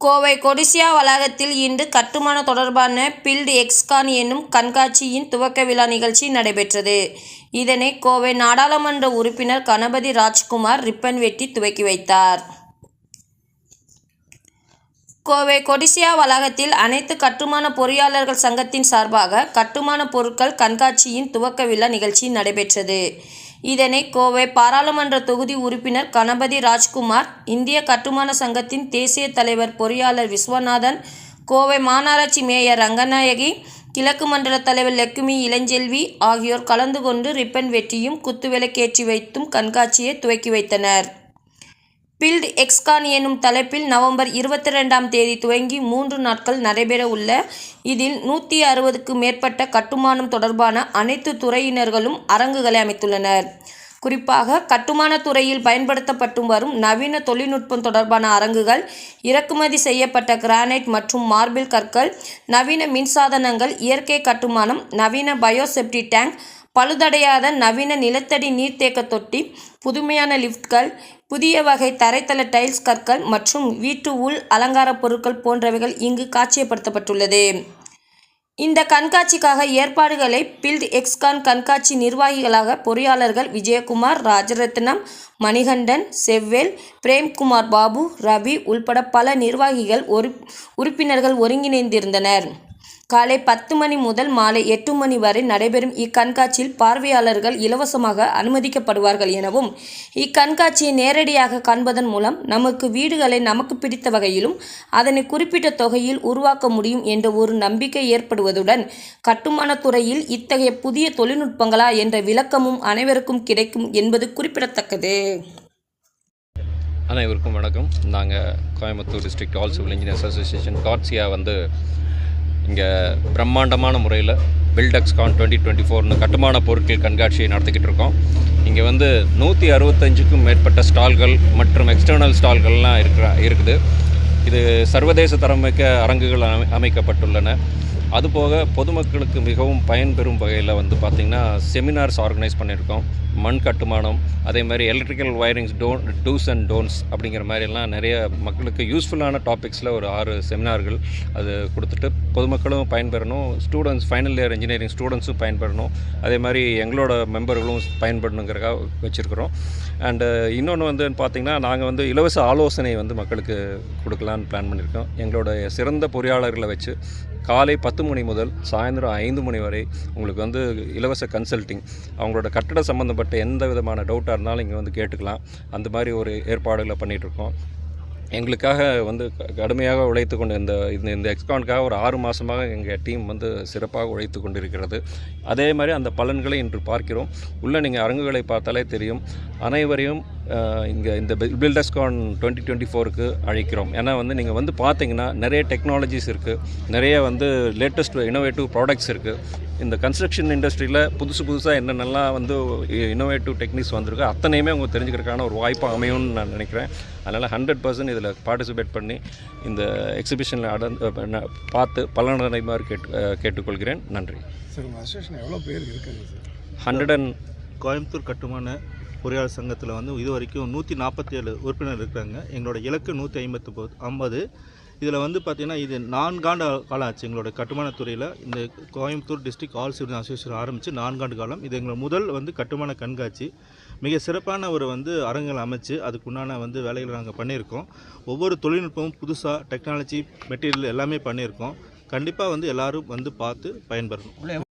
கோவை கொடிசியா வளாகத்தில் இன்று கட்டுமானம் தொடர்பான பில்ட் எக்ஸ்கான் என்னும் கண்காட்சியின் துவக்க விழா நிகழ்ச்சி நடைபெற்றது. இதனை கோவை நாடாளுமன்ற உறுப்பினர் கணபதி ராஜ்குமார் ரிப்பன் வெட்டி துவக்கி வைத்தார். கோவை கொடிசியா வளாகத்தில் அனைத்து கட்டுமான பொறியாளர்கள் சங்கத்தின் சார்பாக கட்டுமான பொருட்கள் கண்காட்சியின் துவக்க விழா நிகழ்ச்சி நடைபெற்றது. இதனை கோவை பாராளுமன்ற தொகுதி உறுப்பினர் கணபதி ராஜ்குமார், இந்திய கட்டுமான சங்கத்தின் தேசிய தலைவர் பொறியாளர் விஸ்வநாதன், கோவை மாநகராட்சி மேயர் ரங்கநாயகி, கிழக்கு மண்டல தலைவர் லெக்குமி இளஞ்செல்வி ஆகியோர் கலந்து கொண்டு ரிப்பன் வெட்டியும் குத்துவிளக்கேற்றி வைத்தும் கண்காட்சியை துவக்கி வைத்தனர். பில்ட் எக்ஸ்கான் எனும் தலைப்பில் நவம்பர் 22ஆம் தேதி துவங்கி 3 நாட்கள் நடைபெற உள்ள இதில் 160க்கும் மேற்பட்ட கட்டுமானம் தொடர்பான அனைத்து துறையினர்களும் அரங்குகளை அமைத்துள்ளனர். குறிப்பாக கட்டுமான துறையில் பயன்படுத்தப்பட்டு வரும் நவீன தொழில்நுட்பம் தொடர்பான அரங்குகள், இறக்குமதி செய்யப்பட்ட கிரானைட் மற்றும் மார்பிள் கற்கள், நவீன மின்சாதனங்கள், இயற்கை கட்டுமானம், நவீன பயோசெப்டி டேங்க், பழுதடையாத நவீன நிலத்தடி நீர்த்தேக்க தொட்டி, புதுமையான லிப்ட்கள், புதிய வகை தரைத்தள டைல்ஸ் கற்கள் மற்றும் வீட்டு உள் அலங்கார பொருட்கள் போன்றவைகள் இங்கு காட்சிப்படுத்தப்பட்டுள்ளது. இந்த கண்காட்சிக்காக ஏற்பாடுகளை பில்ட் எக்ஸ்கான் கண்காட்சி நிர்வாகிகளாக பொறியாளர்கள் விஜயகுமார், ராஜரத்னம், மணிகண்டன், செவ்வேல், பிரேம்குமார் பாபு, ரவி உள்பட பல நிர்வாகிகள் உறுப்பினர்கள் ஒருங்கிணைந்திருந்தனர். காலை 10 மணி முதல் மாலை 8 மணி வரை நடைபெறும் இக்கண்காட்சியில் பார்வையாளர்கள் இலவசமாக அனுமதிக்கப்படுவார்கள் எனவும், இக்கண்காட்சியை நேரடியாக காண்பதன் மூலம் நமக்கு வீடுகளை நமக்கு பிடித்த வகையிலும் அதனை குறிப்பிட்ட தொகையில் உருவாக்க முடியும் என்ற ஒரு நம்பிக்கை ஏற்படுவதுடன், கட்டுமான துறையில் இத்தகைய புதிய தொழில்நுட்பங்களா என்ற விளக்கமும் அனைவருக்கும் கிடைக்கும் என்பது குறிப்பிடத்தக்கது. அனைவருக்கும் வணக்கம். நாங்கள் Coimbatore district all civil engineers association காட்சியா இங்கே பிரம்மாண்டமான முறையில் பில்ட் எக்ஸ்கான் 2024 கட்டுமான பொருட்கள் கண்காட்சியை நடத்திக்கிட்டு இருக்கோம். இங்கே 165க்கும் மேற்பட்ட ஸ்டால்கள் மற்றும் எக்ஸ்டர்னல் ஸ்டால்கள்லாம் இருக்குது. இது சர்வதேச தரமிக்க அரங்குகள் அமைக்கப்பட்டுள்ளன. அதுபோக பொதுமக்களுக்கு மிகவும் பயன்பெறும் வகையில் பார்த்திங்கன்னா செமினார்ஸ் ஆர்கனைஸ் பண்ணியிருக்கோம். மண் கட்டுமானம், அதே மாதிரி electrical wirings, dos and don'ts அப்படிங்கிற மாதிரிலாம் நிறைய மக்களுக்கு யூஸ்ஃபுல்லான டாபிக்ஸில் ஒரு 6 செமினார்கள் அது கொடுத்துட்டு பொதுமக்களும் பயன்பெறணும், ஸ்டூடெண்ட்ஸ் ஃபைனல் இயர் இன்ஜினியரிங் ஸ்டூடெண்ட்ஸும் பயன்பெறணும், அதே மாதிரி எங்களோட மெம்பர்களும் பயன்படணுங்கிறக்காக வச்சுருக்கிறோம். அண்டு இன்னொன்று பார்த்திங்கன்னா நாங்கள் இலவச ஆலோசனை மக்களுக்கு கொடுக்கலான்னு பிளான் பண்ணியிருக்கோம். எங்களோட சிறந்த பொறியாளர்களை வச்சு காலை 10 மணி முதல் சாயந்தரம் 5 மணி வரை உங்களுக்கு இலவச கன்சல்ட்டிங், அவங்களோட கட்டட சம்மந்தப்பட்ட எந்த விதமான டவுட்டாக இருந்தாலும் இங்கே கேட்டுக்கலாம். அந்த மாதிரி ஒரு ஏற்பாடுகளை பண்ணிகிட்ருக்கோம். எங்களுக்காக கடுமையாக உழைத்து கொண்டு இந்த எக்ஸ்கானுக்காக ஒரு 6 மாதமாக எங்கள் டீம் சிறப்பாக உழைத்து கொண்டிருக்கிறது. அதே மாதிரி அந்த பலன்களை இன்று பார்க்கிறோம். உள்ளே நீங்கள் அரங்குகளை பார்த்தாலே தெரியும். அனைவரையும் இங்கே இந்த பில்ட் எக்ஸ்கான் 2024க்கு அழைக்கிறோம். ஏன்னா நீங்கள் பார்த்தீங்கன்னா நிறைய டெக்னாலஜிஸ் இருக்குது, நிறைய லேட்டஸ்ட் இனோவேட்டிவ் ப்ராடக்ட்ஸ் இருக்குது. இந்த கன்ஸ்ட்ரக்ஷன் இண்டஸ்ட்ரியில் புதுசாக என்னென்னலாம் இன்னோவேட்டிவ் டெக்னிக்ஸ் வந்திருக்கோ அத்தனையுமே அவங்க தெரிஞ்சுக்கிறதுக்கான ஒரு வாய்ப்பாக அமையும்னு நான் நினைக்கிறேன். அதனால் 100% இதில் பார்ட்டிசிபேட் பண்ணி இந்த எக்ஸிபிஷனில் பார்த்து பலனடைமாறு கேட்டுக்கொள்கிறேன். நன்றி. சார், உங்கள் அசோசியேஷன் எவ்வளோ பேர் இருக்காங்க சார்? 100 கோயம்புத்தூர் கட்டுமான பொறியாளர் சங்கத்தில் இது வரைக்கும் 147 உறுப்பினர் இருக்கிறாங்க. எங்களோட இலக்கு 150. இதில் பார்த்திங்கன்னா இது 4 ஆண்டு காலம் ஆச்சு. எங்களோட கட்டுமான துறையில் இந்த Coimbatore district all civil association ஆரம்பித்து 4 ஆண்டு காலம். இது எங்களோட முதல் கட்டுமான கண்காட்சி. மிக சிறப்பான ஒரு அரங்குகள் அமைச்சு அதுக்குண்டான வேலைகளை நாங்கள் பண்ணியிருக்கோம். ஒவ்வொரு தொழில்நுட்பமும் புதுசாக டெக்னாலஜி மெட்டீரியல் எல்லாமே பண்ணியிருக்கோம். கண்டிப்பாக எல்லோரும் பார்த்து பயன்பெறணும்.